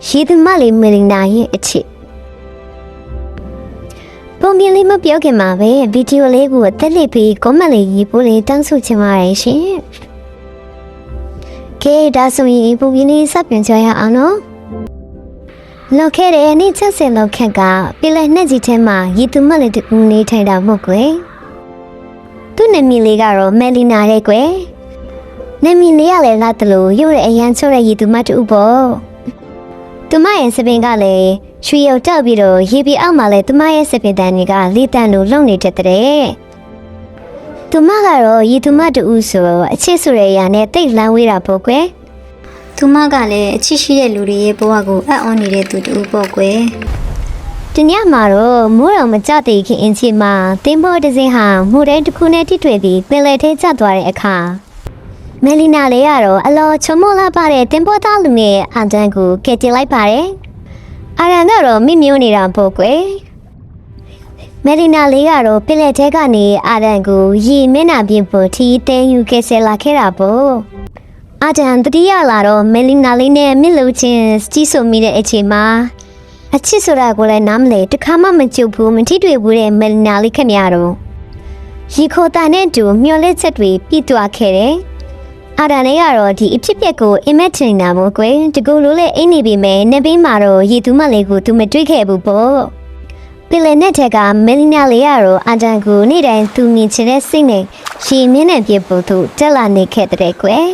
ရေသူမလေးမလီနာရဲ့အချစ်ပုံပြင်လေးမပြောခင်မှာပဲဗီဒီယိုလေးကိုတက်လက်ပြီးကွန်မန့်လေးရေးပို့လေးတောင်းဆိုချင်ပါတယ်ရှင်ကဲဒါဆိုရင်ပုံပြင်လေးစပြန်ကြရအောင်နော်လောက်ခဲ့တဲ့နေ့60လောက်ခက်ကပြည်လဲနှက်ကြီးထဲမှာရေသူမလေးတူနေထိုင်တာမဟုတ်ကွယ်သူ့နာမည်လေးကတော့မယ်လီနာရဲ့ကွယ်နာမည်လေးရလဲလာတယ်လို့ရုပ်ရဲ့အရန်ချိုးတဲ့ရေသူမတူပေါ့သူမရဲ့စပင်ကလည်းရွှေရုပ်တောက်ပြီးတော့ရေပြီးအောက်မှာလဲသူမရဲ့စပင်တန်တွေကလေးတန်လို့လုံနေတတ်တဲ့သူမကတော့ရေသူမတူဆိုအချစ်ဆိုတဲ့အရာနဲ့တိတ်လန်းဝေးတာပေါ့ကွယ်သူမကလည်းအချစ်ရှိတဲ့လူတွေရဲ့ဘဝကိုအံ့ဩနေတဲ့သူတူပေါ့ကွယ်ဒီညမှာတော့မိုးတော်မကြတဲ့ခင်အင်းချီမှာတင်းပေါ်တစ်စင်းဟာမိုးတိုင်းတစ်ခုနဲ့ထိတွေ့ပြီးပင်လယ်ထဲကျသွားတဲ့အခါမယ်လီနာလေးကတော့အလောချုံမောလာပါတဲ့တင်ပေါ်သားလူငယ်အန်တန်ကိုကယ်တင်လိုက်ပါတယ်။အာရန်ကတော့မိမျိုးနေတာပေါ့ကွယ်။မယ်လီနာလေးကတော့ပင်လယ်ထဲကနေအာရန်ကိုရေမျက်နှာပြင်ပေါ်ထီတဲယူကယ်ဆယ်လာခဲ့တာပေါ့။အာရန်တတိယလာတော့မယ်လီနာလေးနဲ့မြစ်လို့ချင်းကြီးဆိုမိတဲ့အချိန်မှာအချစ်ဆိုတာကိုလည်းနားမလဲတခါမှမကြုတ်ဘူးမထိတွေ့ဘူးတဲ့မယ်လီနာလေးခင်ဗျားတို့ရေခိုတာနဲ့တူမျောလက်ချက်တွေပြည့်သွားခဲ့တယ်။အာဒါလေးကတော့ဒီအဖြစ်ပြက်ကိုအင်မက်ထင်တာမို့ကွယ်တကူလို့လည်းအိမ်နေပြီမယ်နေပြီးမှာတော့ရေသူမလေးကိုသူမတွေ့ခဲ့ဘူးပေါ့ပင်လယ်နဲ့ထက်ကမယ်လီနာလေးကတော့အာဒန်ကိုနေ့တိုင်းသူမြင်ချင်တဲ့စိတ်နဲ့ရေမြင့်နဲ့ပြဖို့သူတက်လာနေခဲ့တဲ့ကွယ်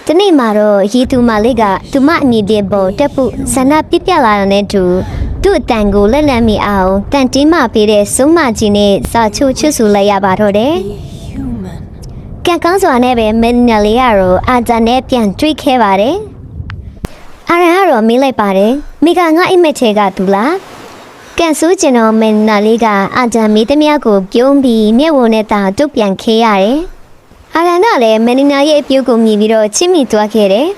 ဒီနေ့မှာတော့ရေသူမလေးကသူမအမိပြပေါ်တက်ဖို့ဆန္ဒပြလာတဲ့တူသူ့အတန်ကိုလက်လန်းမိအောင်တန်တင်းမပေးတဲ့စုံမကြီးနဲ့စာချိုချွတ်ဆူလိုက်ရပါတော့တယ်ကံကောင်းစွာနဲ့ပဲမယ်လီနာလေးကတော့အာဒန်နဲ့ပြန်တွေ့ခဲ့ပါတယ်အာရန်ကတော့မေးလိုက်ပါတယ်မိကငါအိမ်မက်ထဲကသူလားကန်ဆူးကျင်တော့မယ်လီနာလေးကအာဒန်မိသမျှကိုပြုံးပြီးမျက်ဝန်းနဲ့တာတုတ်ပြန်ခဲရတယ်အာရန်ကလည်းမယ်လီနာရဲ့အပြုတ်ကိုမြည်ပြီးတော့ချစ်မိသွားခဲ့တယ်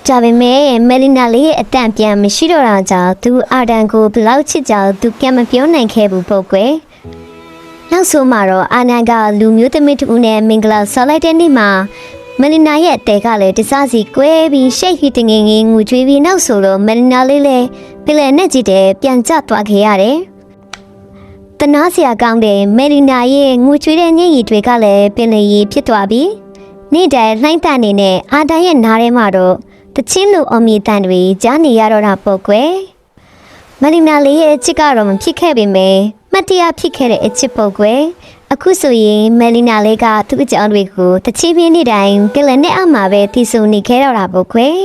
ဒါပေမဲ့မယ်လီနာလေးရဲ့အတန့်ပြန်မရှိတော့တာကြောင့်သူအာဒန်ကိုဘလောက်ချစ်ကြောင်သူပြန်မပြောနိုင်ခဲ့ဘူးပေါ့ကွယ်နောက်ဆုံးမှာတော့အာနန်ကလူမျိုးသမီးတူနဲ့မင်္ဂလာဆော်လိုက်တဲ့နေ့မှာမယ်လီနာရဲ့အတဲကလည်းတစားစီကွဲပြီးရှိတ်ပြီးတငငငူကျွေးပြီးနောက်ဆိုတော့မယ်လီနာလေးလည်းပင်လယ်နဲ့ကြည့်တယ်ပြန်ကျသွားခဲ့ရတယ်။တနာစရာကောင်းတယ်မယ်လီနာရဲ့ငူကျွေးတဲ့ညင်ရီတွေကလည်းပင်လယ်ရီဖြစ်သွားပြီးနေ့တိုင်းလှိုင်းတန်နေနဲ့အာတန်ရဲ့နားထဲမှာတော့တချင်းလူအမီတန်တွေကြားနေရတော့တာပေါ့ကွယ်။မယ်လီနာလေးရဲ့ချစ်ကတော့မဖြစ်ခဲ့ပေမဲ့မတရားဖြစ်ခဲ့တဲ့အချစ်ပုတ်ကွယ်အခုဆိုရင်မယ်လီနာလေးကသူ့အကြောင်းတွေကိုတချီးပြင်းနေတိုင်းပင်လယ်နဲ့အောက်မှာပဲတည်ဆုံနေခဲ့တော့တာပေါ့ကွယ်